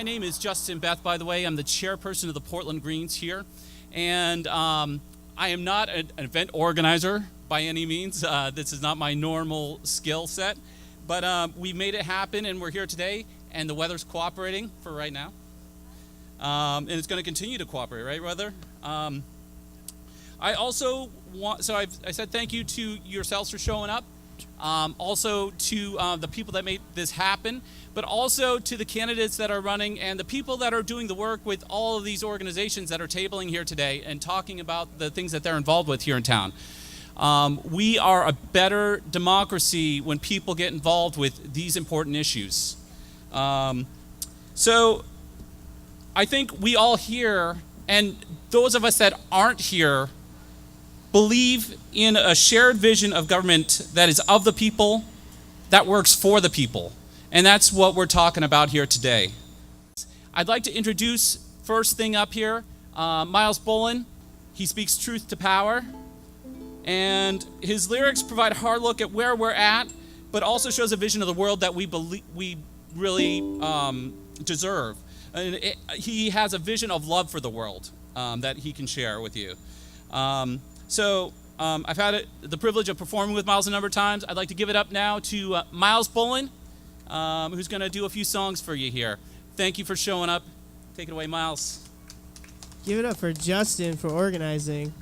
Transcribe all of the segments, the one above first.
My name is Justin Beth, by the way. I'm the chairperson of the Portland Greens here. And I am not an event organizer by any means. This is not my normal skill set. But we made it happen, and we're here today, and the weather's cooperating for right now. And it's going to continue to cooperate, right, weather? I also want, I said thank you to yourselves for showing up. Also to the people that made this happen, but also to the candidates that are running and the people that are doing the work with all of these organizations that are tabling here today and talking about the things that they're involved with here in town. We are a better democracy when people get involved with these important issues. So I think we all here, and those of us that aren't here, believe in a shared vision of government that is of the people, that works for the people. And that's what we're talking about here today. I'd like to introduce, first thing up here, Miles Bullen. He speaks truth to power. And his lyrics provide a hard look at where we're at, but also shows a vision of the world that we really deserve. And he has a vision of love for the world that he can share with you. I've had the privilege of performing with Miles a number of times. I'd like to give it up now to Miles Bullen, who's going to do a few songs for you here. Thank you for showing up. Take it away, Miles. Give it up for Justin for organizing.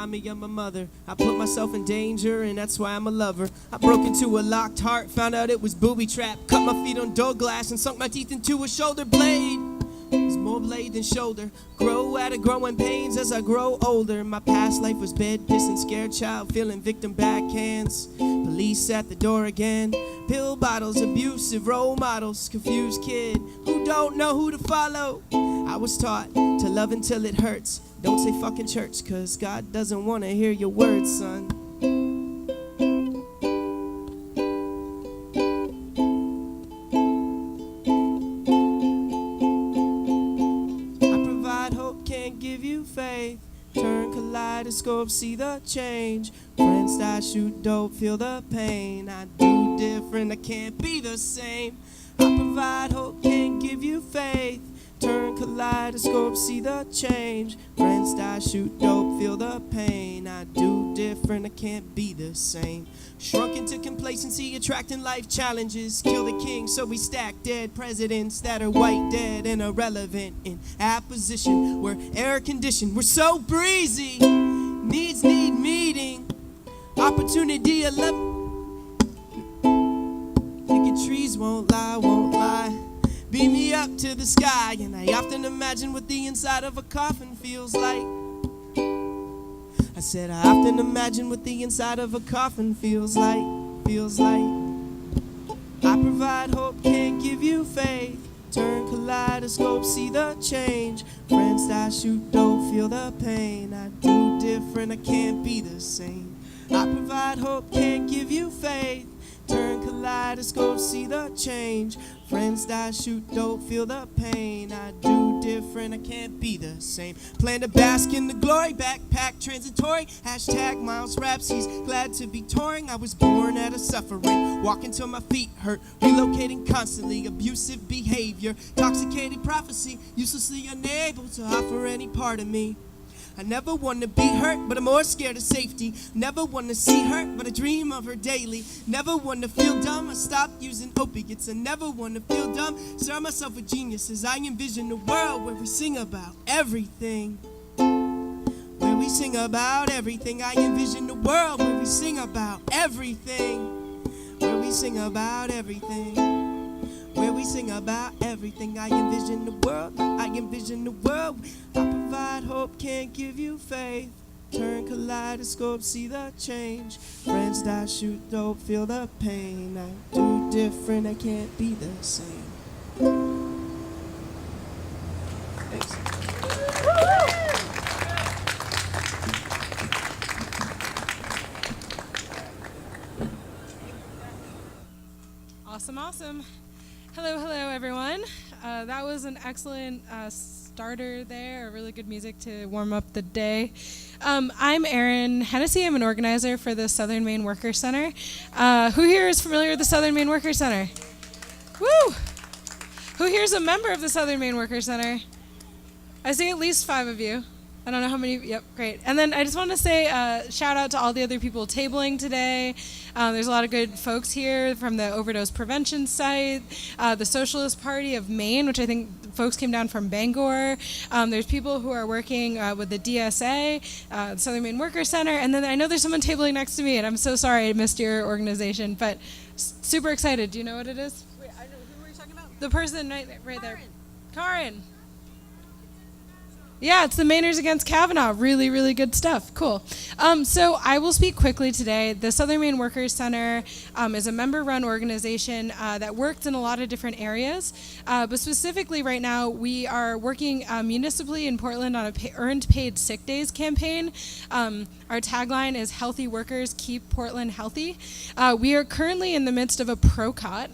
Me of my mother. I put myself in danger, and that's why I'm a lover. I broke into a locked heart, found out it was booby trap. Cut my feet on door glass and sunk my teeth into a shoulder blade. There's more blade than shoulder. Grow out of growing pains as I grow older. My past life was bed pissing, scared child, feeling victim backhands. Police at the door again. Pill bottles, abusive role models, confused kid who don't know who to follow. I was taught to love until it hurts. Don't say fucking church, cause God doesn't want to hear your words, son. I provide hope, can't give you faith. Turn kaleidoscope, see the change. Friends die, shoot dope, feel the pain. I do different, I can't be the same. I provide hope, can't give you faith. Turn kaleidoscope, see the change. Friends die, shoot dope, feel the pain. I do different, I can't be the same. Shrunk into complacency, attracting life challenges. Kill the king, so we stack dead presidents that are white, dead, and irrelevant. In apposition, we're air conditioned, we're so breezy. Needs need meeting, opportunity 11. Thinking trees won't lie, won't lie. Beam me up to the sky, and I often imagine what the inside of a coffin feels like. I said I often imagine what the inside of a coffin feels like, feels like. I provide hope, can't give you faith. Turn kaleidoscope, see the change. Friends die, shoot dope, feel the pain. I do different, I can't be the same. I provide hope, can't give you faith. Turn kaleidoscope, see the change. Friends die, shoot dope, feel the pain. I do different, I can't be the same. Plan to bask in the glory, backpack transitory. Hashtag Miles Raps, he's glad to be touring. I was born out of suffering, walking till my feet hurt. Relocating constantly, abusive behavior. Intoxicated prophecy, uselessly unable to offer any part of me. I never want to be hurt, but I'm more scared of safety. Never want to see her, but I dream of her daily. Never want to feel dumb, I stopped using opiates. I never want to feel dumb, surround myself with geniuses. I envision a world where we sing about everything. Where we sing about everything. I envision a world where we sing about everything. Where we sing about everything. Where we sing about everything. I envision the world, I envision the world. I provide hope, can't give you faith. Turn kaleidoscope, see the change. Friends die, shoot dope, feel the pain. I do different, I can't be the same. Thanks. Awesome. Hello, everyone. That was an excellent starter there, really good music to warm up the day. I'm Erin Hennessy. I'm an organizer for the Southern Maine Workers Center. Who here is familiar with the Southern Maine Workers Center? Woo! Who here is a member of the Southern Maine Workers Center? I see at least 5 of you. I don't know how many. Yep, great. And then I just want to say shout out to all the other people tabling today. There's a lot of good folks here from the overdose prevention site, the Socialist Party of Maine, which I think folks came down from Bangor. There's people who are working with the DSA, the Southern Maine Workers Center, and then I know there's someone tabling next to me, and I'm so sorry I missed your organization, but super excited. Do you know what it is? Wait, I know. Who were you talking about? The person right there. Karin. Yeah, it's the Mainers Against Kavanaugh. Really, really good stuff. Cool. So I will speak quickly today. The Southern Maine Workers Center is a member-run organization that works in a lot of different areas. But specifically right now, we are working municipally in Portland on a earned paid sick days campaign. Our tagline is "Healthy Workers Keep Portland Healthy." We are currently in the midst of a PROCOT.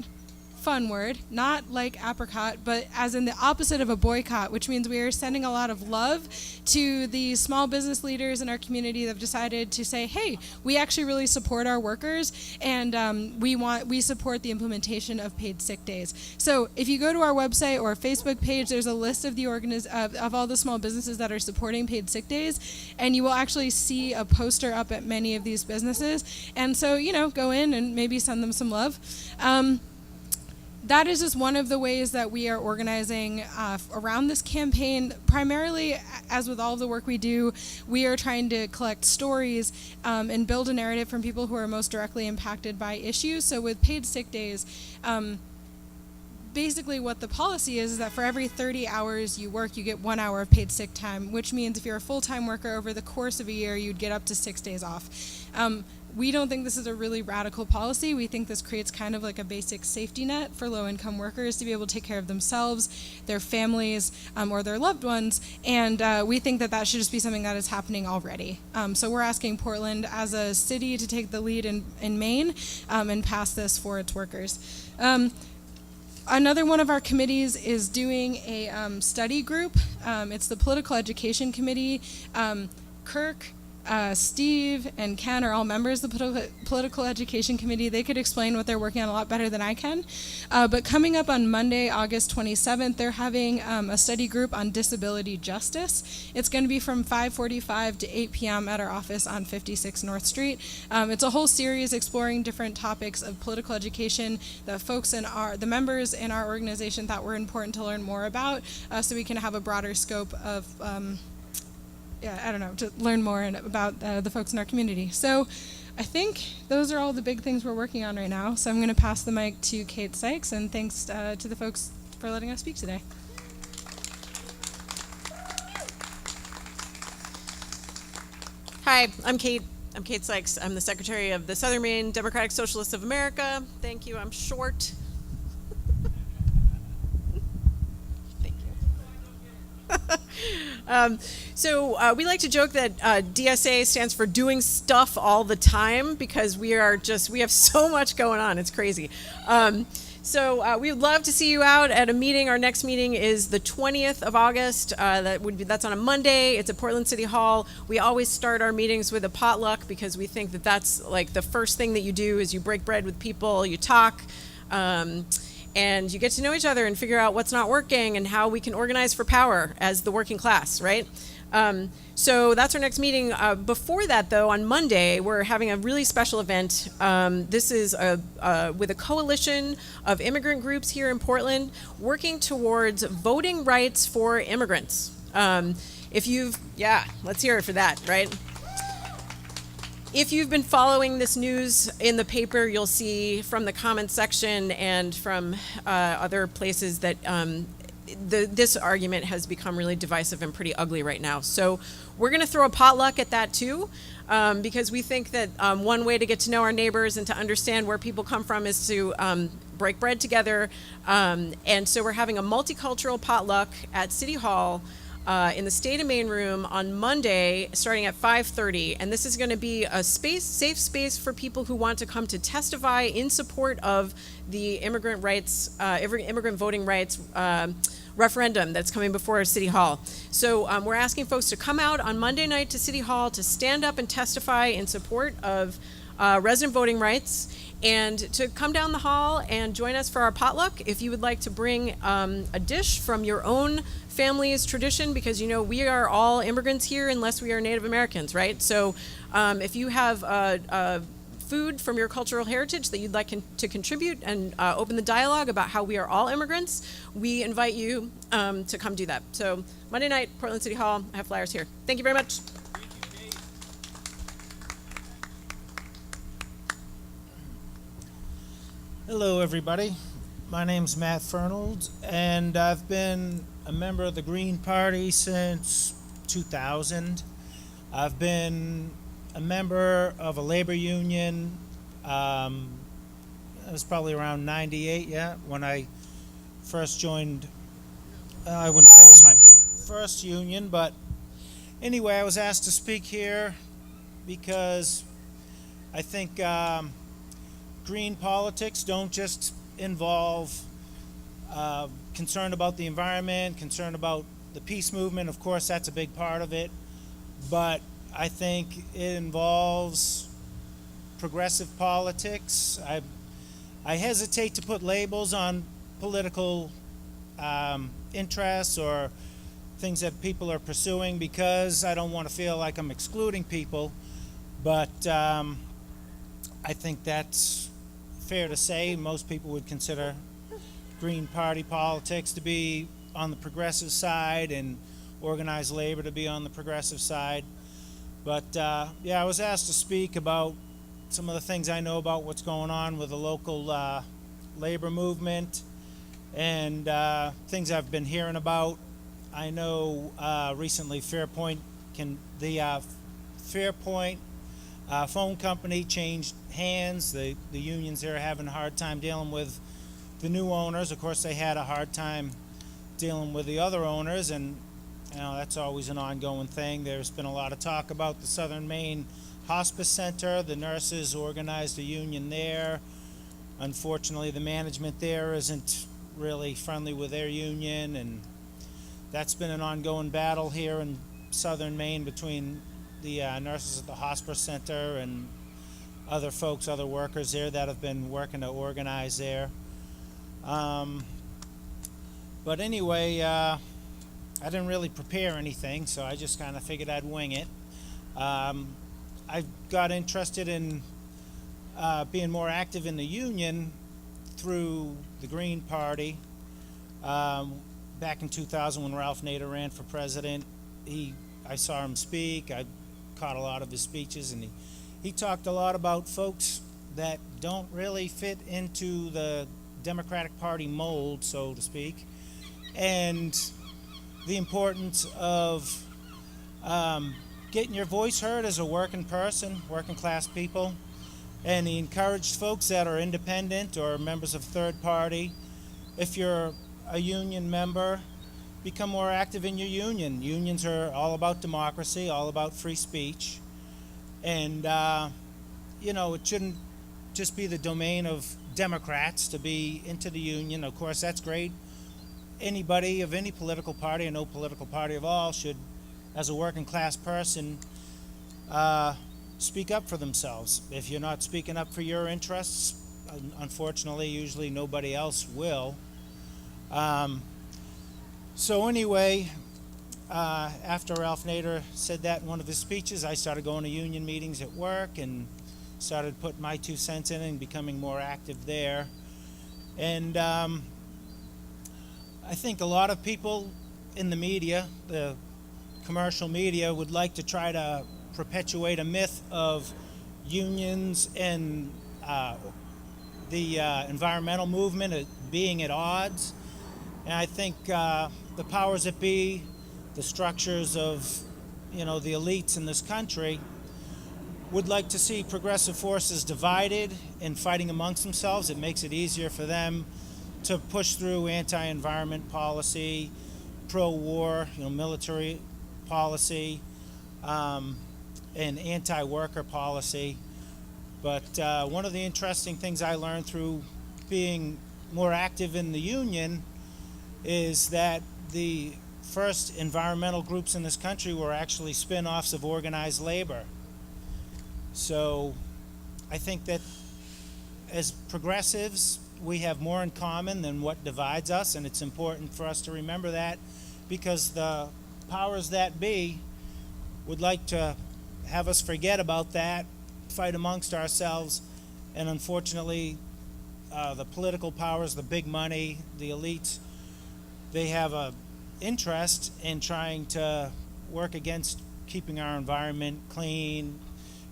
Fun word, not like apricot, but as in the opposite of a boycott, which means we are sending a lot of love to the small business leaders in our community that have decided to say, hey, we actually really support our workers, and we support the implementation of paid sick days. So if you go to our website or Facebook page, there's a list of the of all the small businesses that are supporting paid sick days, and you will actually see a poster up at many of these businesses. And so, go in and maybe send them some love. That is just one of the ways that we are organizing around this campaign. Primarily, as with all of the work we do, we are trying to collect stories and build a narrative from people who are most directly impacted by issues. So with paid sick days, basically what the policy is that for every 30 hours you work, you get 1 hour of paid sick time, which means if you're a full-time worker over the course of a year, you'd get up to 6 days off. We don't think this is a really radical policy. We think this creates kind of like a basic safety net for low-income workers to be able to take care of themselves, their families, or their loved ones, and we think that that should just be something that is happening already. So we're asking Portland as a city to take the lead in Maine and pass this for its workers. Another one of our committees is doing a study group. It's the Political Education Committee. Kirk, Steve, and Ken are all members of the Political Education Committee. They could explain what they're working on a lot better than I can. But coming up on Monday, August 27th, they're having a study group on disability justice. It's going to be from 5:45 to 8 p.m. at our office on 56 North Street. It's a whole series exploring different topics of political education that folks the members in our organization thought were important to learn more about, so we can have a broader scope of to learn more about the folks in our community. So I think those are all the big things we're working on right now. So I'm going to pass the mic to Kate Sykes, and thanks to the folks for letting us speak today. Hi, I'm Kate. I'm Kate Sykes. I'm the secretary of the Southern Maine Democratic Socialists of America. Thank you. I'm short. Thank you. So we like to joke that DSA stands for doing stuff all the time, because we have so much going on. It's crazy. So we would love to see you out at a meeting. Our next meeting is the 20th of August. That's on a Monday. It's at Portland City Hall. We always start our meetings with a potluck, because we think that that's like the first thing that you do is you break bread with people, you talk, and you get to know each other and figure out what's not working and how we can organize for power as the working class, right? So that's our next meeting. Before that, though, on Monday, we're having a really special event. This is with a coalition of immigrant groups here in Portland working towards voting rights for immigrants. Let's hear it for that, right? If you've been following this news in the paper, you'll see from the comments section and from other places that this argument has become really divisive and pretty ugly right now. So we're going to throw a potluck at that too, because we think that one way to get to know our neighbors and to understand where people come from is to break bread together. And so we're having a multicultural potluck at City Hall in the State of Maine room on Monday, starting at 5:30, and this is going to be a safe space for people who want to come to testify in support of the immigrant voting rights referendum that's coming before City Hall. So we're asking folks to come out on Monday night to City Hall to stand up and testify in support of resident voting rights, and to come down the hall and join us for our potluck. If you would like to bring a dish from your own family's tradition, because we are all immigrants here unless we are Native Americans, right? So if you have food from your cultural heritage that you'd like to contribute and open the dialogue about how we are all immigrants, we invite you to come do that. So Monday night, Portland City Hall. I have flyers here. Thank you very much. Hello, everybody. My name's Matt Fernald, and I've been a member of the Green Party since 2000. I've been a member of a labor union. It was probably around 98, when I first joined. I wouldn't say it was my first union, but anyway, I was asked to speak here because I think green politics don't just involve concern about the environment, concern about the peace movement. Of course, that's a big part of it, but I think it involves progressive politics. I hesitate to put labels on political interests or things that people are pursuing because I don't want to feel like I'm excluding people, but I think that's fair to say. Most people would consider Green Party politics to be on the progressive side and organized labor to be on the progressive side. But I was asked to speak about some of the things I know about what's going on with the local labor movement and things I've been hearing about. I know recently Fairpoint phone company changed hands. The unions there are having a hard time dealing with the new owners. Of course, they had a hard time dealing with the other owners, and that's always an ongoing thing. There's been a lot of talk about the Southern Maine Hospice Center. The nurses organized a union there. Unfortunately, the management there isn't really friendly with their union, and that's been an ongoing battle here in Southern Maine between the nurses at the hospice center and other folks, other workers there that have been working to organize there. But anyway, I didn't really prepare anything, so I just kind of figured I'd wing it. I got interested in being more active in the union through the Green Party. Back in 2000 when Ralph Nader ran for president, I saw him speak. I caught a lot of his speeches, and he talked a lot about folks that don't really fit into the Democratic Party mold, so to speak, and the importance of getting your voice heard as a working person, working class people. And he encouraged folks that are independent or members of third party, if you're a union member, become more active in your union. Unions are all about democracy, all about free speech. And, it shouldn't just be the domain of Democrats to be into the union. Of course, that's great. Anybody of any political party, or no political party at all, should, as a working class person, speak up for themselves. If you're not speaking up for your interests, unfortunately, usually nobody else will. So anyway, after Ralph Nader said that in one of his speeches, I started going to union meetings at work and started putting my 2 cents in and becoming more active there. And I think a lot of people in the media, the commercial media, would like to try to perpetuate a myth of unions and the environmental movement being at odds. And I think the powers that be, the structures of, the elites in this country would like to see progressive forces divided and fighting amongst themselves. It makes it easier for them to push through anti-environment policy, pro-war, military policy, and anti-worker policy. But one of the interesting things I learned through being more active in the union is that the first environmental groups in this country were actually spin-offs of organized labor. So I think that as progressives, we have more in common than what divides us, and it's important for us to remember that, because the powers that be would like to have us forget about that, fight amongst ourselves, and unfortunately the political powers, the big money, the elites, they have a interest in trying to work against keeping our environment clean,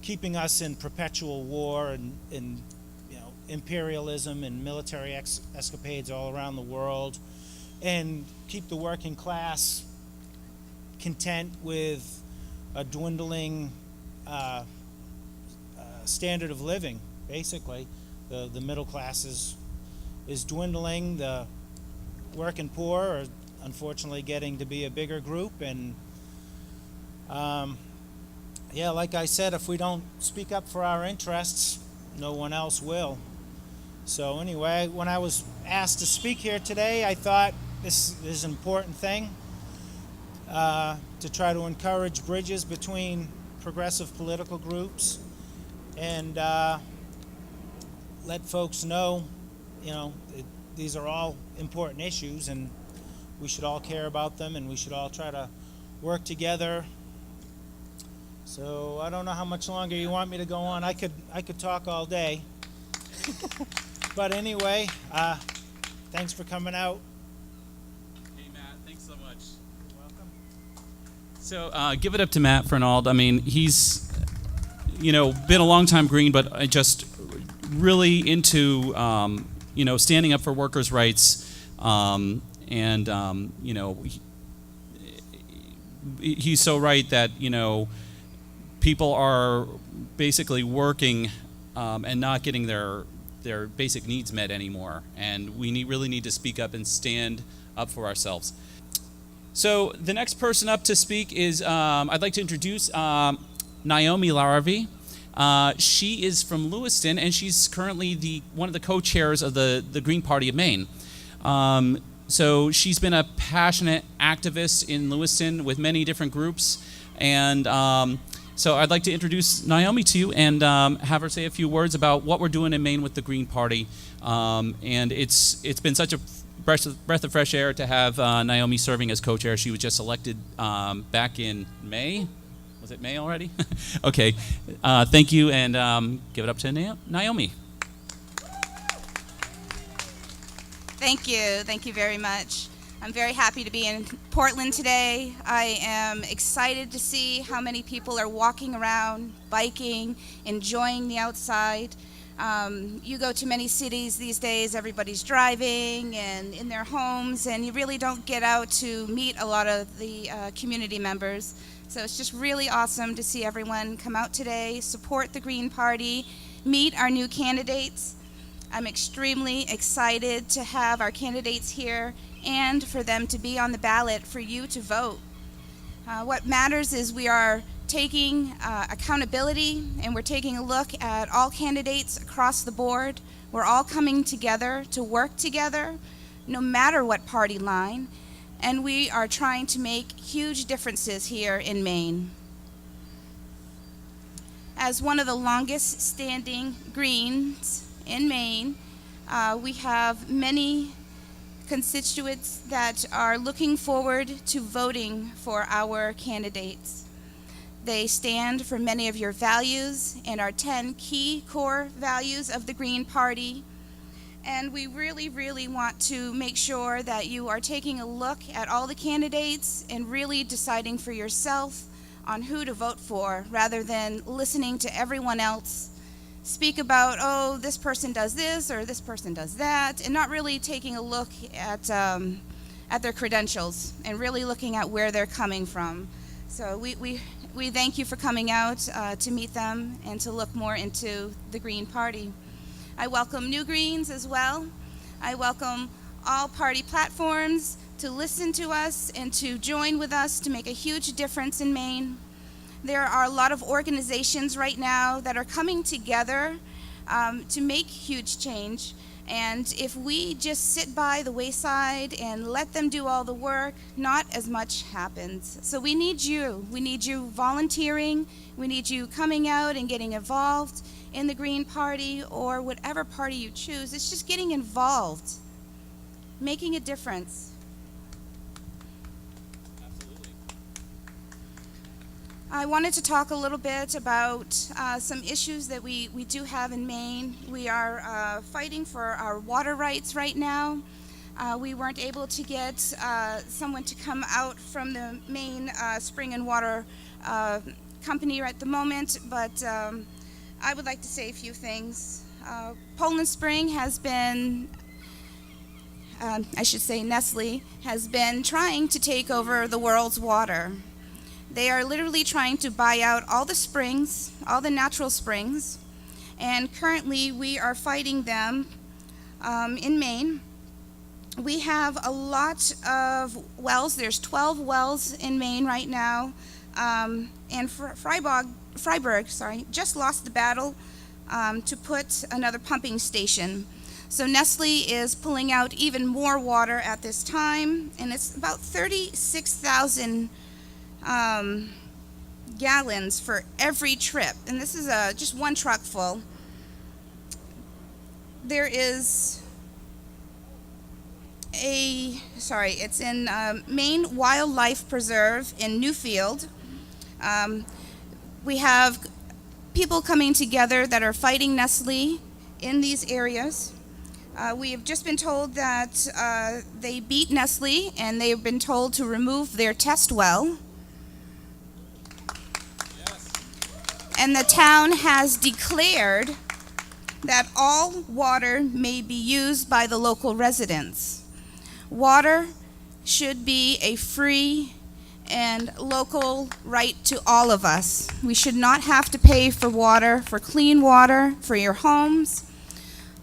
keeping us in perpetual war and imperialism and military escapades all around the world, and keep the working class content with a dwindling standard of living. Basically, the middle class is dwindling. The working poor are unfortunately getting to be a bigger group, and like I said, if we don't speak up for our interests, no one else will. So anyway, when I was asked to speak here today, I thought this is an important thing, to try to encourage bridges between progressive political groups and let folks know, these are all important issues, and we should all care about them, and we should all try to work together. So I don't know how much longer you want me to go on. I could talk all day. But anyway, thanks for coming out. Hey, Matt, thanks so much. You're welcome. So give it up to Matt Fernald. I mean, he's, been a long time Green, but just really into, standing up for workers' rights. He's so right that, people are basically working and not getting their basic needs met anymore, and we really need to speak up and stand up for ourselves. So the next person up to speak is, I'd like to introduce Naomi Larrabee. She is from Lewiston, and she's currently one of the co-chairs of the Green Party of Maine. So she's been a passionate activist in Lewiston with many different groups, and so I'd like to introduce Naomi to you and have her say a few words about what we're doing in Maine with the Green Party. And it's been such a breath of fresh air to have Naomi serving as co-chair. She was just elected back in May. Was it May already? Okay. Thank you, and give it up to Naomi. Thank you. Thank you very much. I'm very happy to be in Portland today. I am excited to see how many people are walking around, biking, enjoying the outside. You go to many cities these days, everybody's driving and in their homes, and you really don't get out to meet a lot of the community members. So it's just really awesome to see everyone come out today, support the Green Party, meet our new candidates. I'm extremely excited to have our candidates here and for them to be on the ballot for you to vote. What matters is we are taking accountability, and we're taking a look at all candidates across the board. We're all coming together to work together, no matter what party line, and we are trying to make huge differences here in Maine. As one of the longest standing Greens in Maine, we have many constituents that are looking forward to voting for our candidates. They stand for many of your values and our 10 key core values of the Green Party. And we really, really want to make sure that you are taking a look at all the candidates and really deciding for yourself on who to vote for, rather than listening to everyone else speak about, oh, this person does this or this person does that, and not really taking a look at at their credentials and really looking at where they're coming from. So we thank you for coming out to meet them and to look more into the Green Party. I welcome New Greens as well. I welcome all party platforms to listen to us and to join with us to make a huge difference in Maine. There are a lot of organizations right now that are coming together to make huge change. And if we just sit by the wayside and let them do all the work, not as much happens. So we need you. We need you volunteering. We need you coming out and getting involved in the Green Party or whatever party you choose. It's just getting involved, making a difference. I wanted to talk a little bit about some issues that we do have in Maine. We are fighting for our water rights right now. We weren't able to get someone to come out from the Maine Spring and Water Company at the moment, but I would like to say a few things. Poland Spring has been, I should say Nestle, has been trying to take over the world's water. They are literally trying to buy out all the springs, all the natural springs, and currently we are fighting them in Maine. We have a lot of wells. There's 12 wells in Maine right now, and Freiburg, just lost the battle to put another pumping station. So Nestle is pulling out even more water at this time, and it's about 36,000 gallons for every trip, and this is just one truck full. There is it's in Maine Wildlife Preserve in Newfield. We have people coming together that are fighting Nestle in these areas. We have just been told that they beat Nestle, and they've been told to remove their test well. And the town has declared that all water may be used by the local residents. Water should be a free and local right to all of us. We should not have to pay for water, for clean water, for your homes.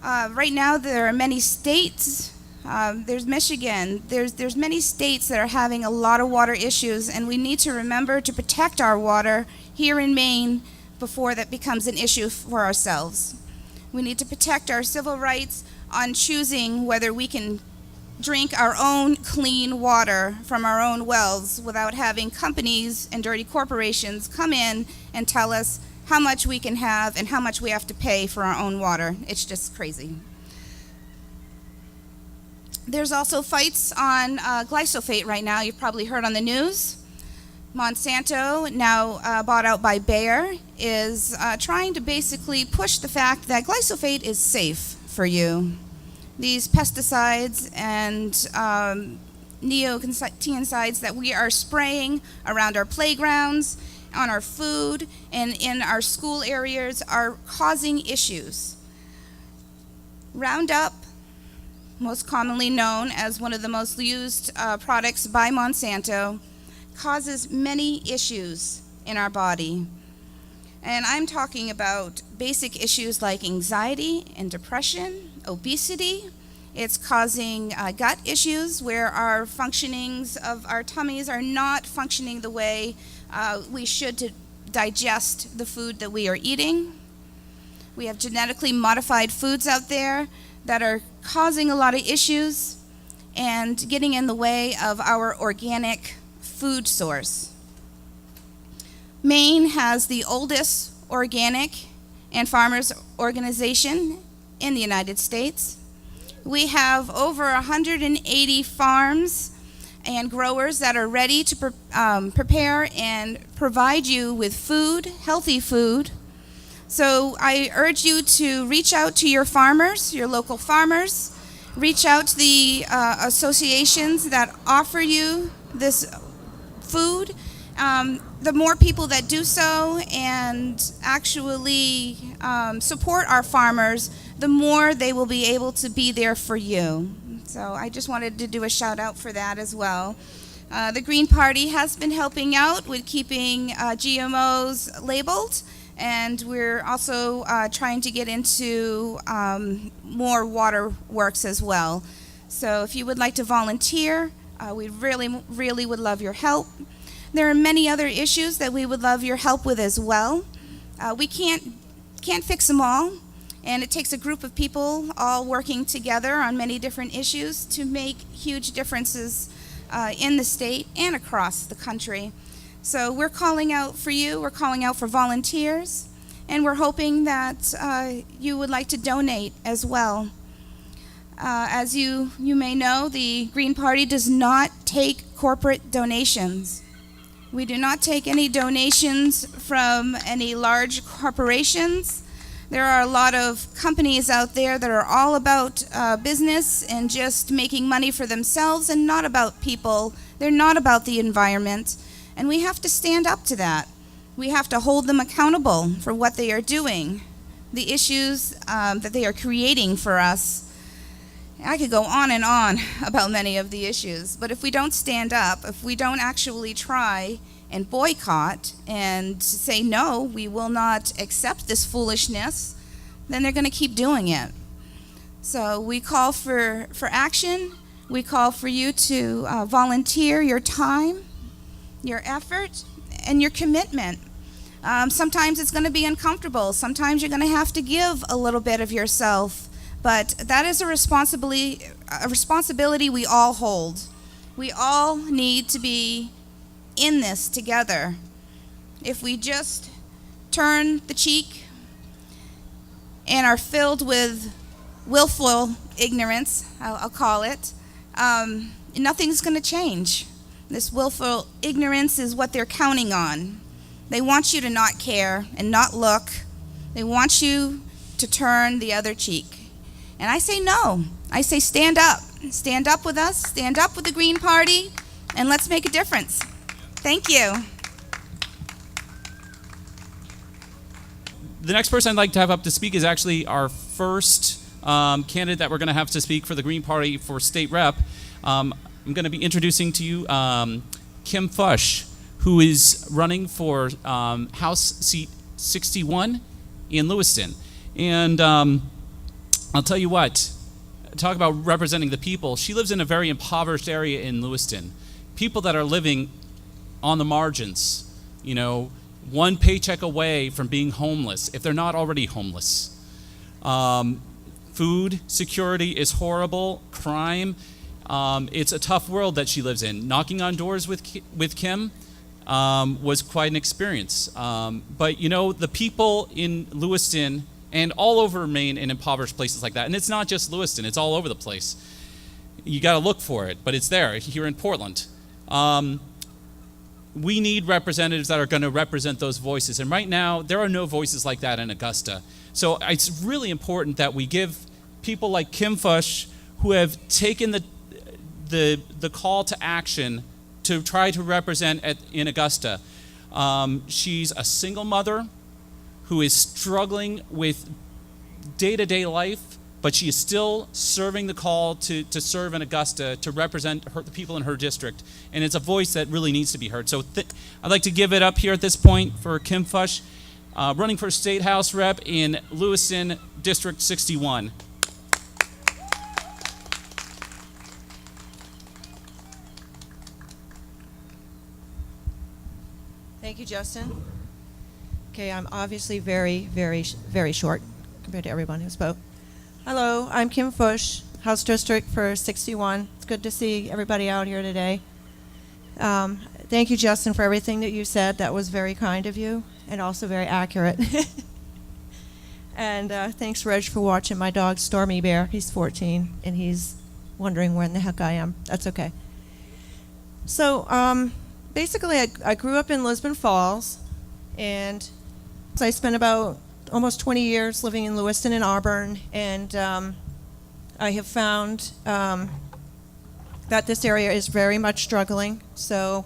Right now there are many states, there's Michigan, there's many states that are having a lot of water issues, and we need to remember to protect our water here in Maine before that becomes an issue for ourselves. We need to protect our civil rights on choosing whether we can drink our own clean water from our own wells without having companies and dirty corporations come in and tell us how much we can have and how much we have to pay for our own water. It's just crazy. There's also fights on glyphosate right now. You've probably heard on the news. Monsanto, now bought out by Bayer, is trying to basically push the fact that glyphosate is safe for you. These pesticides and neonicotinoids that we are spraying around our playgrounds, on our food, and in our school areas are causing issues. Roundup, most commonly known as one of the most used products by Monsanto, causes many issues in our body. And I'm talking about basic issues like anxiety and depression, obesity. It's causing gut issues where our functionings of our tummies are not functioning the way we should to digest the food that we are eating. We have genetically modified foods out there that are causing a lot of issues and getting in the way of our organic food source. Maine has the oldest organic and farmers organization in the United States. We have over 180 farms and growers that are ready to prepare and provide you with food, healthy food. So I urge you to reach out to your farmers, your local farmers, reach out to the associations that offer you this food. The more people that do so and actually support our farmers, the more they will be able to be there for you. So I just wanted to do a shout out for that as well. The Green Party has been helping out with keeping GMOs labeled, and we're also trying to get into more water works as well. So if you would like to volunteer, we really would love your help. There are many other issues that we would love your help with as well. We can't fix them all, and it takes a group of people all working together on many different issues to make huge differences in the state and across the country. So we're calling out for you, we're calling out for volunteers, and we're hoping that you would like to donate as well. As you may know, the Green Party does not take corporate donations. We do not take any donations from any large corporations. There are a lot of companies out there that are all about business and just making money for themselves and not about people. They're not about the environment. And we have to stand up to that. We have to hold them accountable for what they are doing, the issues that they are creating for us. I could go on and on about many of the issues, but if we don't stand up, if we don't actually try and boycott and say, no, we will not accept this foolishness, then they're going to keep doing it. So we call for action. We call for you to volunteer your time, your effort, and your commitment. Sometimes it's going to be uncomfortable. Sometimes you're going to have to give a little bit of yourself. But that is a responsibility we all hold. We all need to be in this together. If we just turn the cheek and are filled with willful ignorance, I'll call it, nothing's going to change. This willful ignorance is what they're counting on. They want you to not care and not look. They want you to turn the other cheek. And I say no. I say stand up. Stand up with us. Stand up with the Green Party, and let's make a difference. Thank you. The next person I'd like to have up to speak is actually our first candidate that we're going to have to speak for the Green Party for state rep. I'm going to be introducing to you Kim Fush, who is running for House Seat 61 in Lewiston. And I'll tell you what, talk about representing the people. She lives in a very impoverished area in Lewiston. People that are living on the margins, you know, one paycheck away from being homeless, if they're not already homeless. Food security is horrible. Crime, it's a tough world that she lives in. Knocking on doors with Kim was quite an experience. But, you know, the people in Lewiston and all over Maine and impoverished places like that. And it's not just Lewiston, it's all over the place. You got to look for it, but it's there here in Portland. We need representatives that are going to represent those voices. And right now, there are no voices like that in Augusta. So it's really important that we give people like Kim Fush, who have taken the call to action to try to represent in Augusta. She's a single mother who is struggling with day-to-day life, but she is still serving the call to serve in Augusta, to represent the people in her district. And it's a voice that really needs to be heard. So I'd like to give it up here at this point for Kim Fush, running for State House Rep in Lewiston, District 61. Thank you, Justin. Okay, I'm obviously very short compared to everyone who spoke. Hello, I'm Kim Fush, House District for 61. It's good to see everybody out here today. Thank you, Justin, for everything that you said. That was very kind of you and also very accurate. And thanks, Reg, for watching my dog, Stormy Bear. He's 14, and he's wondering where in the heck I am. That's okay. So basically, I grew up in Lisbon Falls, and I spent about almost 20 years living in Lewiston and Auburn, and I have found that this area is very much struggling. So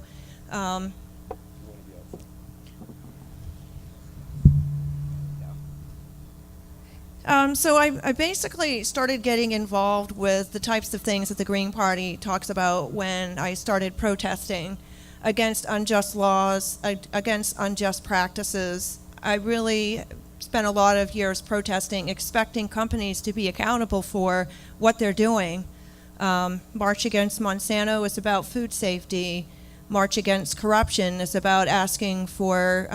So I basically started getting involved with the types of things that the Green Party talks about when I started protesting against unjust laws, against unjust practices. I really spent a lot of years protesting, expecting companies to be accountable for what they're doing. March Against Monsanto is about food safety. March Against Corruption is about asking for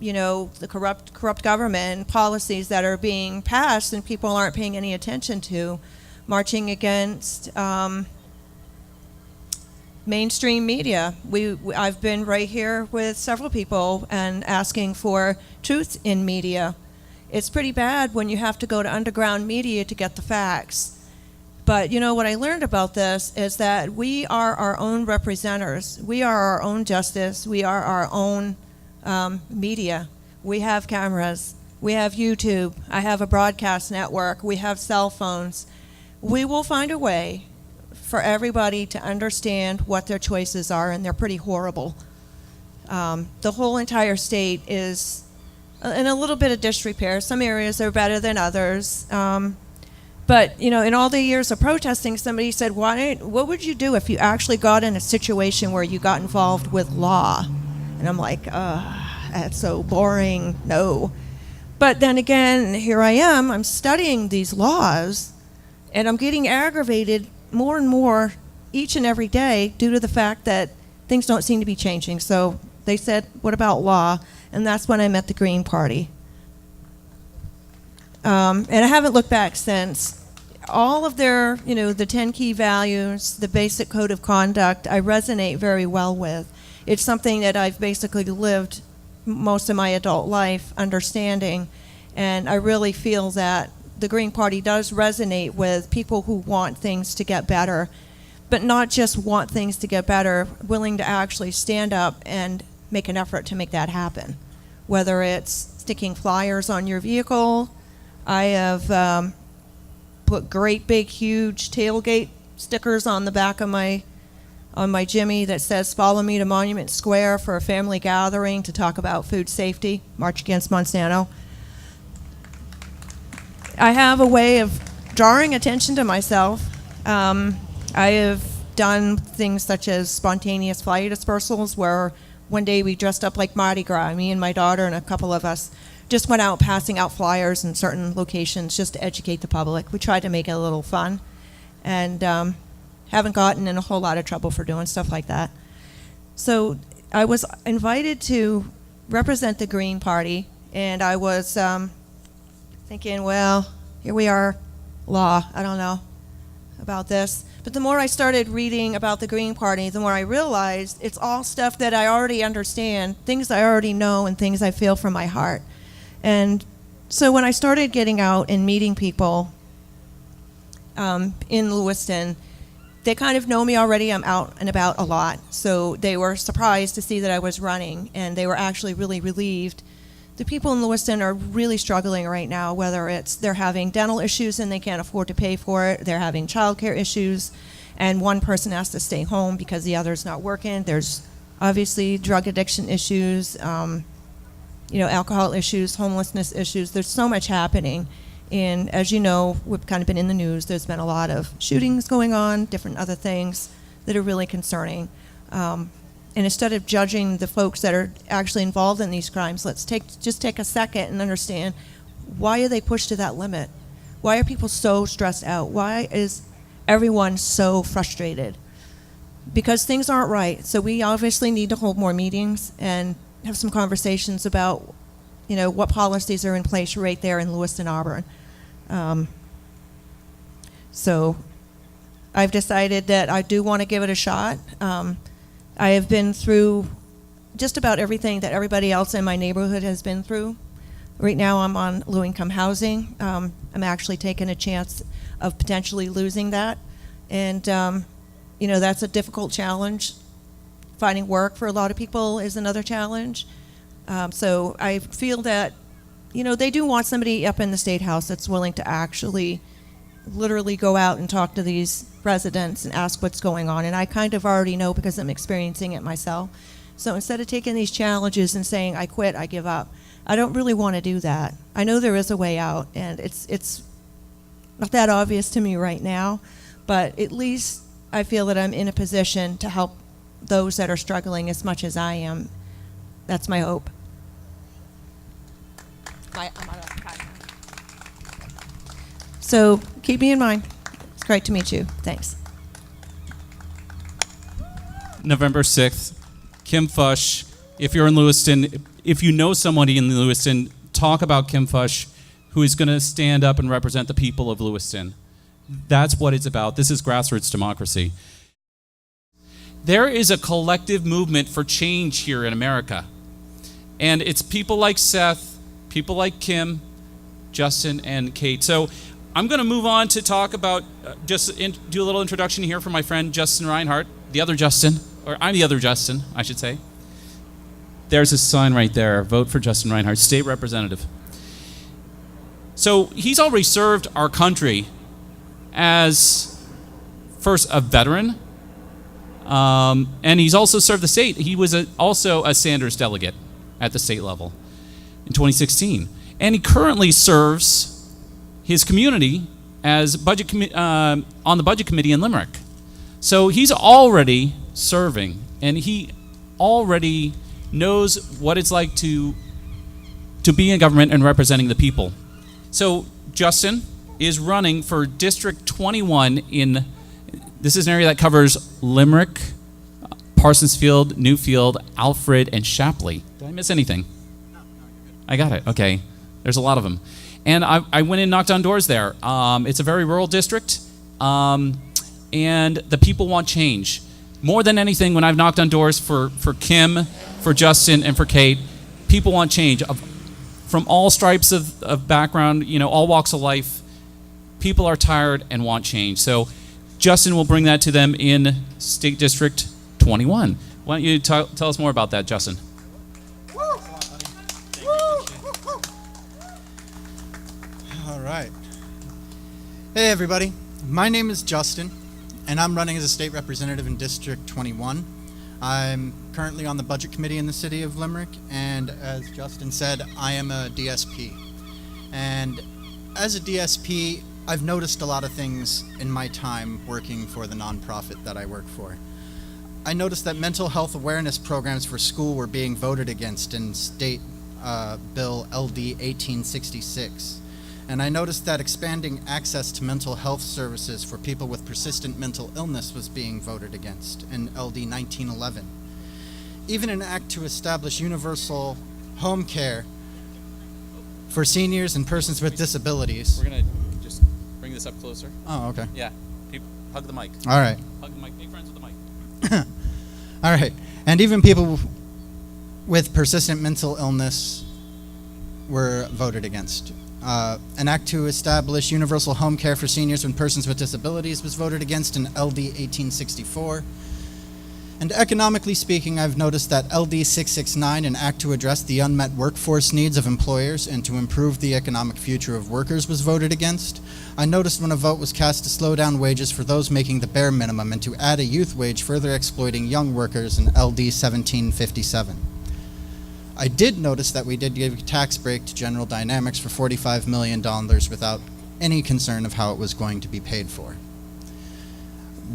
the corrupt government policies that are being passed and people aren't paying any attention to. Marching against mainstream media. I've been right here with several people and asking for truth in media. It's pretty bad when you have to go to underground media to get the facts. But what I learned about this is that we are our own representatives. We are our own justice. We are our own media. We have cameras. We have YouTube. I have a broadcast network. We have cell phones. We will find a way for everybody to understand what their choices are, and they're pretty horrible. The whole entire state is in a little bit of disrepair. Some areas are better than others. But in all the years of protesting, somebody said, what would you do if you actually got in a situation where you got involved with law? And I'm like, that's so boring, no. But then again, here I am, I'm studying these laws, and I'm getting aggravated more and more each and every day due to the fact that things don't seem to be changing. So they said, what about law? And that's when I met the Green Party. And I haven't looked back since. All of their, the 10 key values, the basic code of conduct, I resonate very well with. It's something that I've basically lived most of my adult life understanding, and I really feel that the Green Party does resonate with people who want things to get better, but not just want things to get better, willing to actually stand up and make an effort to make that happen. Whether it's sticking flyers on your vehicle, I have put great big huge tailgate stickers on the back of my Jimmy that says follow me to Monument Square for a family gathering to talk about food safety, March Against Monsanto. I have a way of drawing attention to myself. I have done things such as spontaneous flyer dispersals where one day we dressed up like Mardi Gras, me and my daughter and a couple of us just went out passing out flyers in certain locations just to educate the public. We tried to make it a little fun, and haven't gotten in a whole lot of trouble for doing stuff like that. So I was invited to represent the Green Party, and I was thinking, well, here we are, law, I don't know about this. But the more I started reading about the Green Party, the more I realized it's all stuff that I already understand, things I already know, and things I feel from my heart. And so when I started getting out and meeting people in Lewiston, they kind of know me already. I'm out and about a lot. So they were surprised to see that I was running, and they were actually really relieved. The people in Lewiston are really struggling right now, whether it's they're having dental issues and they can't afford to pay for it, they're having childcare issues, and one person has to stay home because the other's not working. There's obviously drug addiction issues, alcohol issues, homelessness issues. There's so much happening. And as you know, we've kind of been in the news. There's been a lot of shootings going on, different other things that are really concerning. And instead of judging the folks that are actually involved in these crimes, let's just take a second and understand, why are they pushed to that limit? Why are people so stressed out? Why is everyone so frustrated? Because things aren't right. So we obviously need to hold more meetings and have some conversations about, what policies are in place right there in Lewiston, Auburn. So I've decided that I do want to give it a shot. I have been through just about everything that everybody else in my neighborhood has been through. Right now I'm on low-income housing. I'm actually taking a chance of potentially losing that. And, that's a difficult challenge. Finding work for a lot of people is another challenge. So I feel that, they do want somebody up in the State House that's willing to actually literally go out and talk to these residents and ask what's going on. And I kind of already know because I'm experiencing it myself. So instead of taking these challenges and saying, I quit, I give up, I don't really want to do that. I know there is a way out, and it's not that obvious to me right now, but at least I feel that I'm in a position to help those that are struggling as much as I am. That's my hope. I'm out of time. So keep me in mind. It's great to meet you. Thanks. November 6th, Kim Fush. If you're in Lewiston, if you know somebody in Lewiston, talk about Kim Fush, who is going to stand up and represent the people of Lewiston. That's what it's about. This is grassroots democracy. There is a collective movement for change here in America. And it's people like Seth, people like Kim, Justin, and Kate. So I'm going to move on to talk about, do a little introduction here for my friend Justin Reinhardt, the other Justin, or I'm the other Justin, I should say. There's his sign right there. Vote for Justin Reinhardt, state representative. So he's already served our country as first a veteran, and he's also served the state. He was also a Sanders delegate at the state level in 2016. And he currently serves his community as on the budget committee in Limerick. So he's already serving, and he already knows what it's like to be in government and representing the people. So Justin is running for District 21 this is an area that covers Limerick, Parsonsfield, Newfield, Alfred, and Shapley. Did I miss anything? No, you're good. I got it. Okay. There's a lot of them. And I went and knocked on doors there. It's a very rural district, and the people want change. More than anything, when I've knocked on doors for Kim, for Justin, and for Kate, people want change. From all stripes of background, all walks of life, people are tired and want change. So Justin will bring that to them in State District 21. Why don't you tell us more about that, Justin? All right. Hey, everybody. My name is Justin, and I'm running as a state representative in District 21. I'm currently on the budget committee in the city of Limerick, and as Justin said, I am a DSP. And as a DSP, I've noticed a lot of things in my time working for the nonprofit that I work for. I noticed that mental health awareness programs for school were being voted against in State Bill LD 1866. And I noticed that expanding access to mental health services for people with persistent mental illness was being voted against in LD 1911. Even an act to establish universal home care for seniors and persons with disabilities. We're going to just bring this up closer. Oh, okay. Yeah. Hug the mic. All right. Hug the mic. Be friends with the mic. All right. And even people with persistent mental illness were voted against. An act to establish universal home care for seniors and persons with disabilities was voted against in LD 1864. And economically speaking, I've noticed that LD 669, an act to address the unmet workforce needs of employers and to improve the economic future of workers, was voted against. I noticed when a vote was cast to slow down wages for those making the bare minimum and to add a youth wage, further exploiting young workers in LD 1757. I did notice that we did give a tax break to General Dynamics for $45 million without any concern of how it was going to be paid for.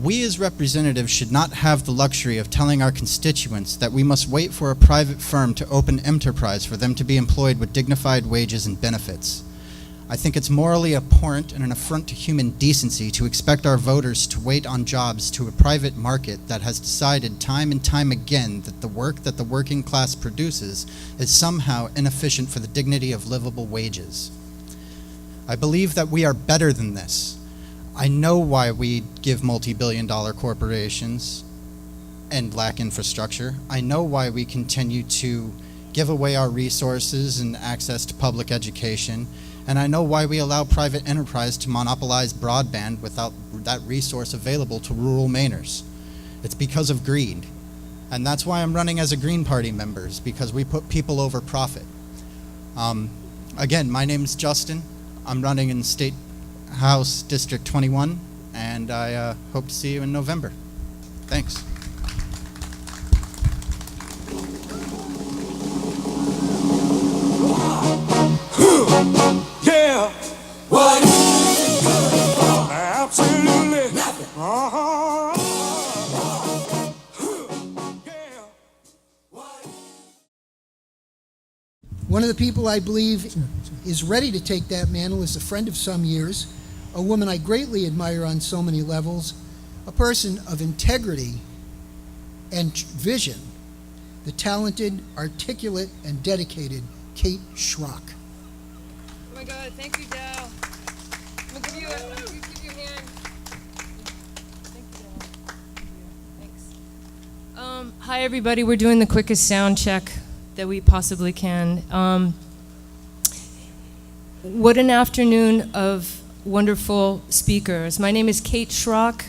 We as representatives should not have the luxury of telling our constituents that we must wait for a private firm to open enterprise for them to be employed with dignified wages and benefits. I think it's morally abhorrent and an affront to human decency to expect our voters to wait on jobs to a private market that has decided time and time again that the work that the working class produces is somehow inefficient for the dignity of livable wages. I believe that we are better than this. I know why we give multi-billion-dollar corporations and lack infrastructure. I know why we continue to give away our resources and access to public education. And I know why we allow private enterprise to monopolize broadband without that resource available to rural Mainers. It's because of greed. And that's why I'm running as a Green Party member, because we put people over profit. Again, my name is Justin. I'm running in State House District 21, and I hope to see you in November. Thanks. One of the people I believe is ready to take that mantle is a friend of some years, a woman I greatly admire on so many levels, a person of integrity and vision, the talented, articulate, and dedicated Kate Schrock. Oh my God, thank you, Dal. I'm gonna give you a hand. Thank you, Dal. Thanks. Hi, everybody. We're doing the quickest sound check that we possibly can. What an afternoon of wonderful speakers. My name is Kate Schrock.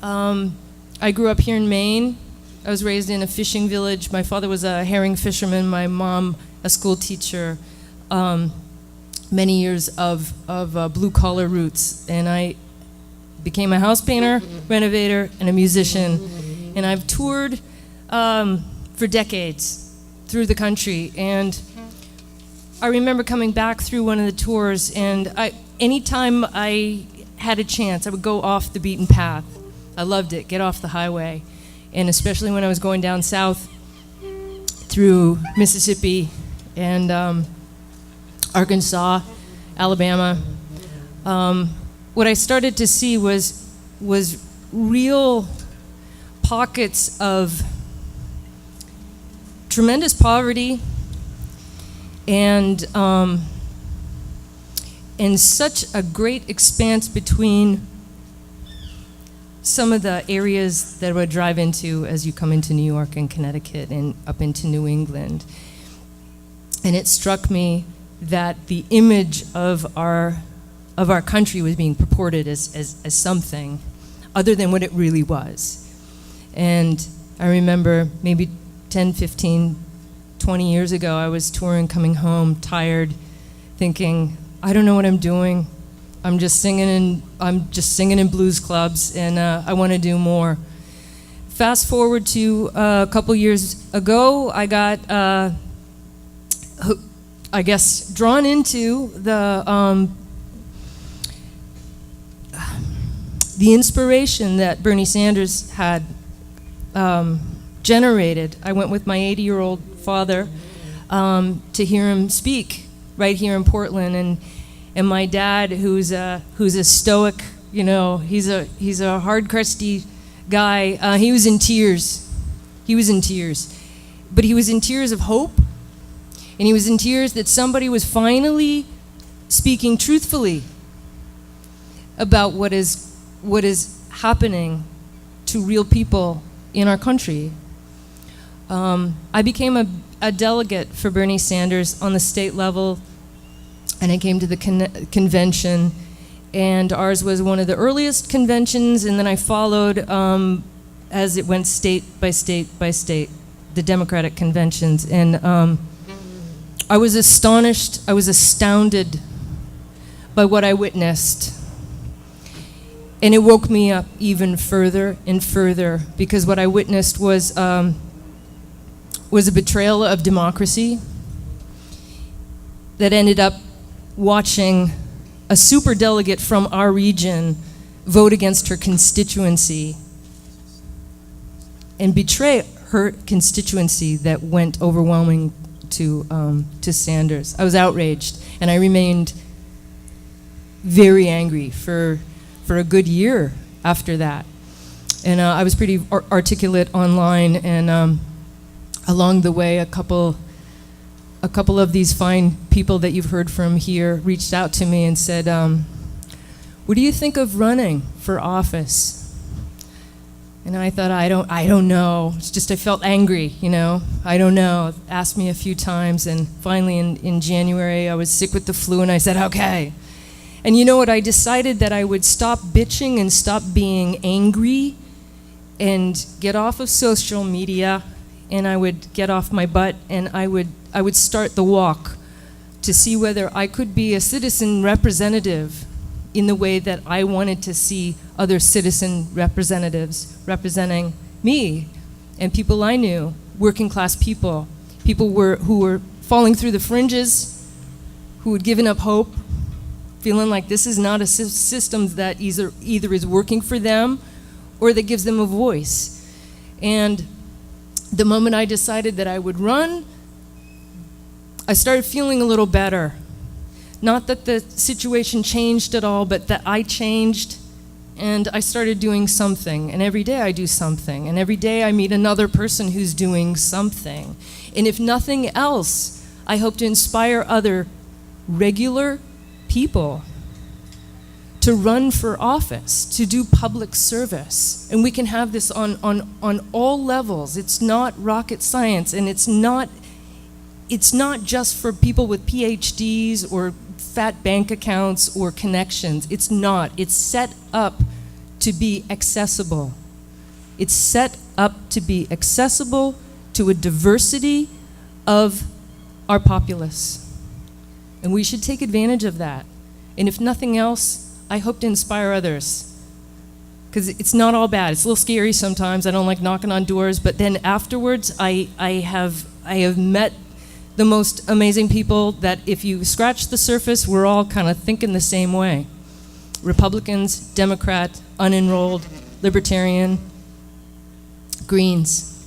I grew up here in Maine. I was raised in a fishing village. My father was a herring fisherman, my mom a school teacher. Many years of blue-collar roots. And I became a house painter, renovator, and a musician. And I've toured for decades through the country. And I remember coming back through one of the tours, and anytime I had a chance, I would go off the beaten path. I loved it, get off the highway. And especially when I was going down south through Mississippi and Arkansas, Alabama, what I started to see was real pockets of tremendous poverty and such a great expanse between some of the areas that I would drive into as you come into New York and Connecticut and up into New England. And it struck me that the image of our country was being purported as something other than what it really was. And I remember maybe 10, 15, 20 years ago, I was touring, coming home, tired, thinking, I don't know what I'm doing. I'm just singing in blues clubs, and I want to do more. Fast forward to a couple years ago, I got, I guess, drawn into the inspiration that Bernie Sanders had generated. I went with my 80-year-old father to hear him speak right here in Portland, and my dad, who's a stoic, he's a hard, crusty guy. He was in tears. But he was in tears of hope, and he was in tears that somebody was finally speaking truthfully about what is happening to real people in our country. I became a delegate for Bernie Sanders on the state level, and I came to the convention, and ours was one of the earliest conventions, and then I followed as it went state by state by state, the Democratic conventions, and I was astonished, I was astounded by what I witnessed. And it woke me up even further and further, because what I witnessed was a betrayal of democracy that ended up watching a superdelegate from our region vote against her constituency and betray her constituency that went overwhelming to Sanders. I was outraged, and I remained very angry for a good year after that. And I was pretty articulate online, and along the way, a couple of these fine people that you've heard from here reached out to me and said, what do you think of running for office? And I thought, I don't know. It's just I felt angry, I don't know. Asked me a few times, and finally in January, I was sick with the flu, and I said, okay. And you know what? I decided that I would stop bitching and stop being angry and get off of social media, and I would get off my butt, and I would start the walk to see whether I could be a citizen representative in the way that I wanted to see other citizen representatives representing me and people I knew, working class people, who were falling through the fringes, who had given up hope, feeling like this is not a system that either is working for them or that gives them a voice. And the moment I decided that I would run, I started feeling a little better. Not that the situation changed at all, but that I changed and I started doing something. And every day I do something. And every day I meet another person who's doing something. And if nothing else, I hope to inspire other regular people to run for office, to do public service. And we can have this on all levels. It's not rocket science, and it's not just for people with PhDs or fat bank accounts or connections. It's not. It's set up to be accessible. It's set up to be accessible to a diversity of our populace. And we should take advantage of that. And if nothing else, I hope to inspire others. Because it's not all bad. It's a little scary sometimes. I don't like knocking on doors. But then afterwards, I have met the most amazing people that if you scratch the surface, we're all kind of thinking the same way. Republicans, Democrat, unenrolled, Libertarian, Greens.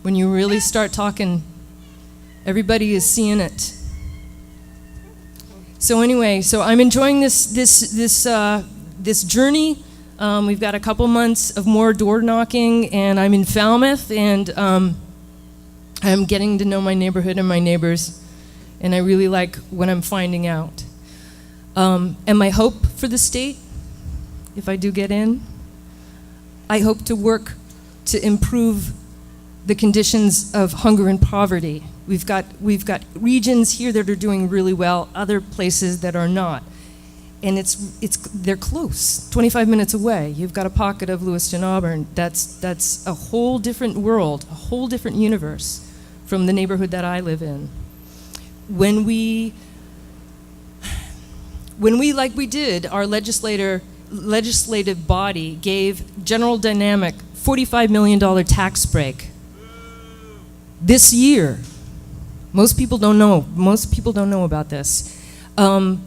When you really start talking, everybody is seeing it. So anyway, so I'm enjoying this journey. We've got a couple months of more door knocking, and I'm in Falmouth, and I'm getting to know my neighborhood and my neighbors, and I really like what I'm finding out. And my hope for the state, if I do get in, I hope to work to improve the conditions of hunger and poverty. We've got regions here that are doing really well, other places that are not. And they're close, 25 minutes away. You've got a pocket of Lewiston, Auburn. That's a whole different world, a whole different universe from the neighborhood that I live in. When we like we did, our legislative body gave General Dynamic $45 million tax break this year. Most people don't know. Most people don't know about this.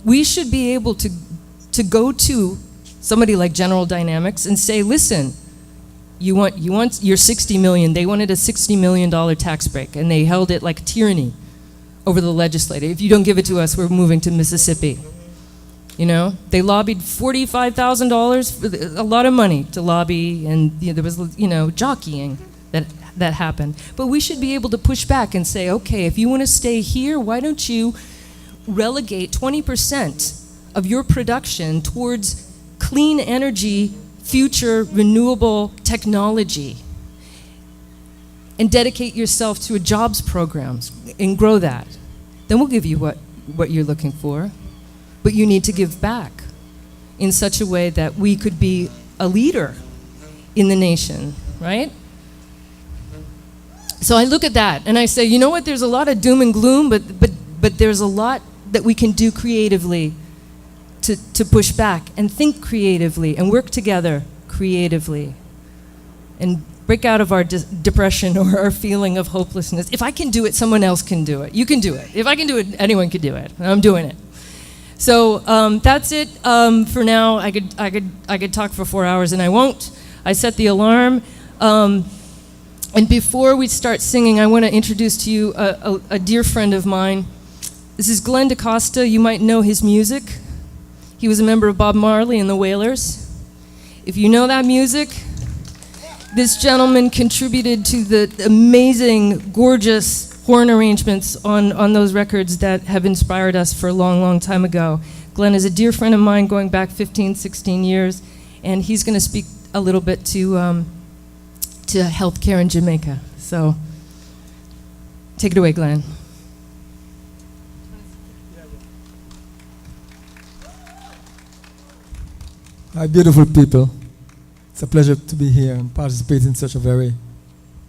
We should be able to go to somebody like General Dynamics and say, listen, you want your $60 million. They wanted a $60 million tax break, and they held it like tyranny over the legislature. If you don't give it to us, we're moving to Mississippi. You know, they lobbied $45,000, a lot of money to lobby, and there was jockeying that happened. But we should be able to push back and say, okay, if you want to stay here, why don't you relegate 20% of your production towards clean energy, future renewable technology, and dedicate yourself to a jobs program and grow that. Then we'll give you what you're looking for. But you need to give back in such a way that we could be a leader in the nation, right? So I look at that and I say, you know what, there's a lot of doom and gloom, but there's a lot that we can do creatively to push back and think creatively and work together creatively and break out of our depression or our feeling of hopelessness. If I can do it, someone else can do it. You can do it. If I can do it, anyone can do it. And I'm doing it. So that's it for now. I could talk for 4 hours, and I won't. I set the alarm. And before we start singing, I want to introduce to you a dear friend of mine. This is Glenn DaCosta. You might know his music. He was a member of Bob Marley and the Wailers. If you know that music, this gentleman contributed to the amazing, gorgeous horn arrangements on those records that have inspired us for a long, long time ago. Glenn is a dear friend of mine going back 15, 16 years, and he's going to speak a little bit to healthcare in Jamaica. So take it away, Glenn. Hi, beautiful people. It's a pleasure to be here and participate in such a very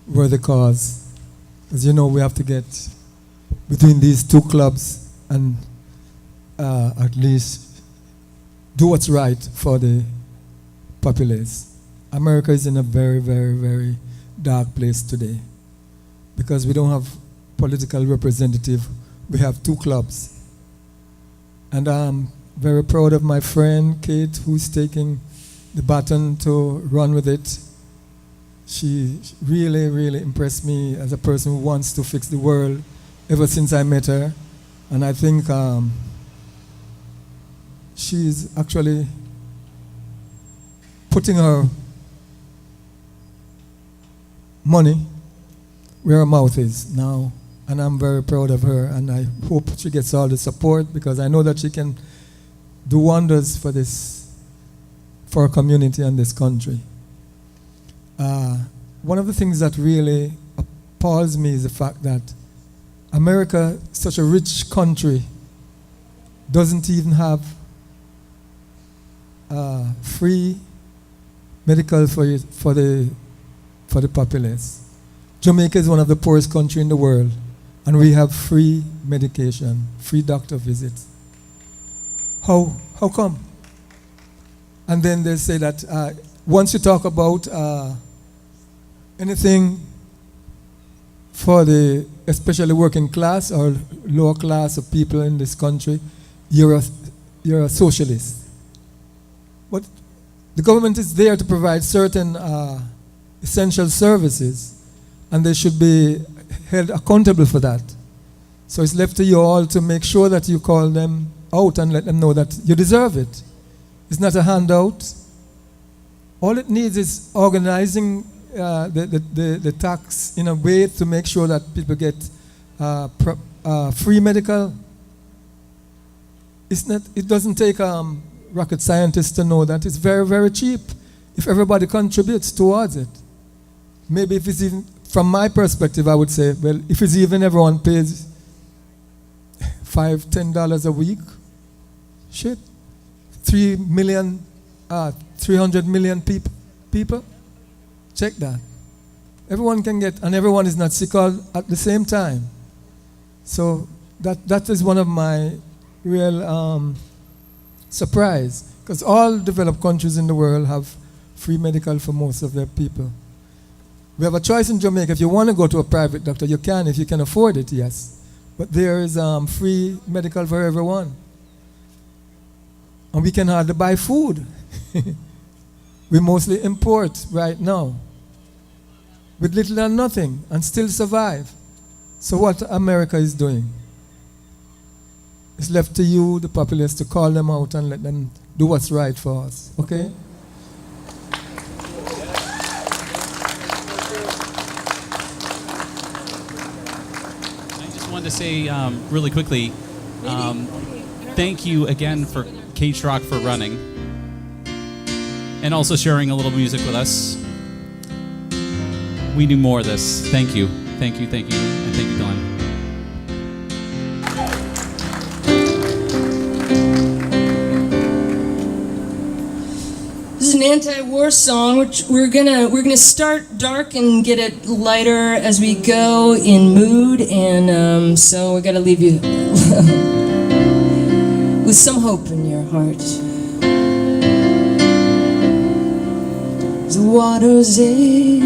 worthy cause. As you know, we have to get between these two clubs and at least do what's right for the populace. America is in a very, very, very dark place today because we don't have political representative. We have two clubs. And I'm very proud of my friend Kate, who's taking the baton to run with it. She really, really impressed me as a person who wants to fix the world ever since I met her. And I think she's actually putting her money where her mouth is now. And I'm very proud of her, and I hope she gets all the support, because I know that she can do wonders for our community and this country. One of the things that really appalls me is the fact that America, such a rich country, doesn't even have free medical for the populace. Jamaica is one of the poorest countries in the world, and we have free medication, free doctor visits. How come? And then they say that once you talk about anything for the especially working class or lower class of people in this country, you're a socialist. But the government is there to provide certain essential services, and they should be held accountable for that. So it's left to you all to make sure that you call them out and let them know that you deserve it. It's not a handout. All it needs is organizing the tax in a way to make sure that people get free medical. It doesn't take rocket scientists to know that it's very, very cheap if everybody contributes towards it. Maybe if it's even, from my perspective, I would say, well, if it's even everyone pays $5, $10 a week, shit, 300 million people, check that. Everyone can get, and everyone is not sick all at the same time. So that is one of my real surprise, because all developed countries in the world have free medical for most of their people. We have a choice in Jamaica. If you want to go to a private doctor, you can, if you can afford it, yes. But there is free medical for everyone. And we can hardly buy food. We mostly import right now with little or nothing and still survive. So what America is doing? It's left to you, the populace, to call them out and let them do what's right for us. Okay? I just wanted to say really quickly, thank you again for K-Trock for running and also sharing a little music with us. We need more of this. Thank you. Thank you, and thank you, Glenn. This is an anti-war song, which we're gonna start dark and get it lighter as we go in mood, and so we gotta leave you with some hope in your heart. The water's edge,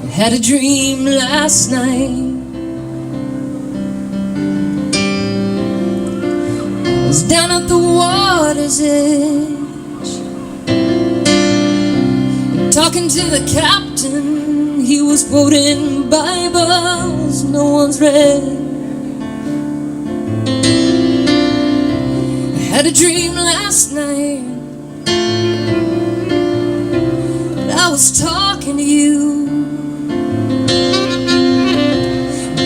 I had a dream last night. I was down at the water's edge, talking to the captain. He was quoting Bibles no one's read. I had a dream last night that I was talking to you.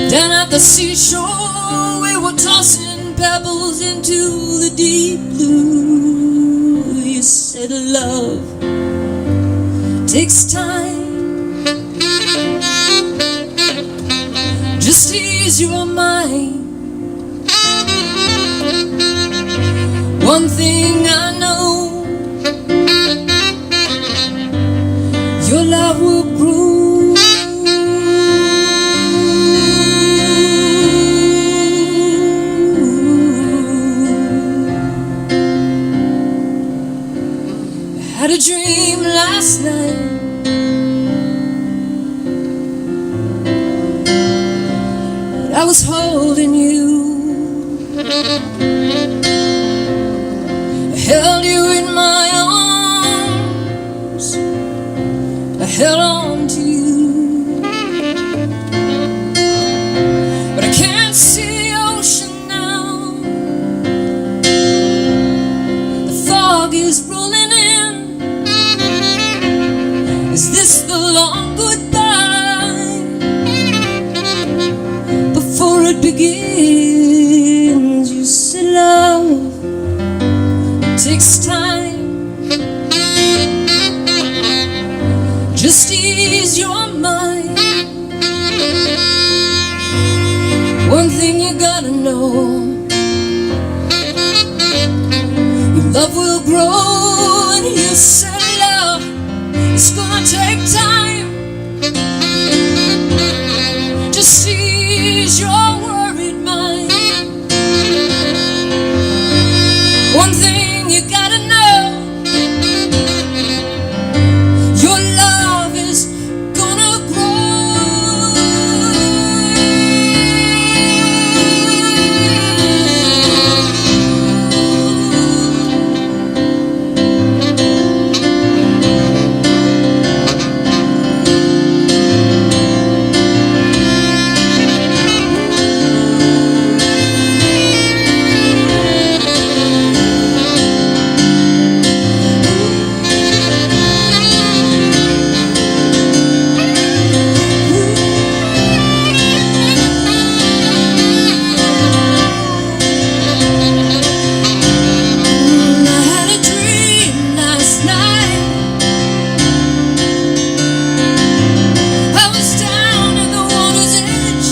Down at the seashore, we were tossing pebbles into the deep blue. You said love takes time, just ease your mind. One thing I know, your love will grow. I had a dream last night that I was holding you. I held you in my arms. know. Your love will grow and you said love, it's gonna take time. Just ease your worried mind. One thing you gotta know, your love is gonna grow. I had a dream last night. I was down at the water's edge,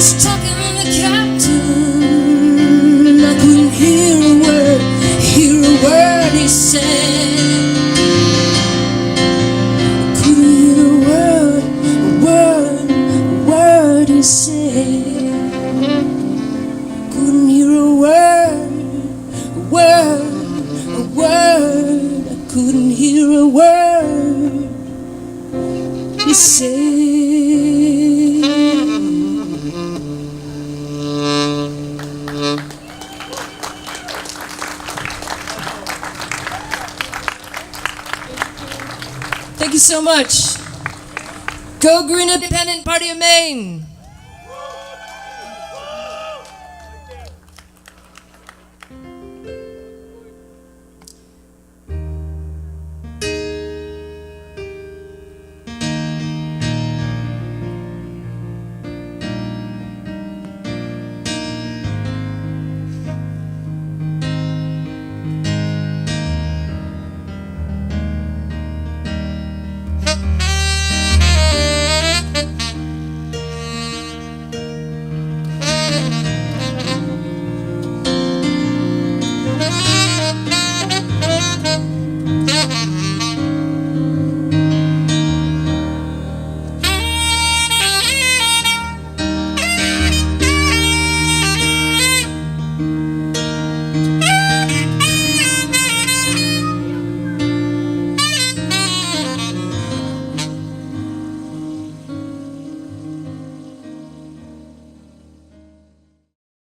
stuck in the captain, and I couldn't hear a word he said. I couldn't hear a word he said. Couldn't hear a word. I couldn't hear a word he said. Thank you so much. Go Green Independent Party of Maine.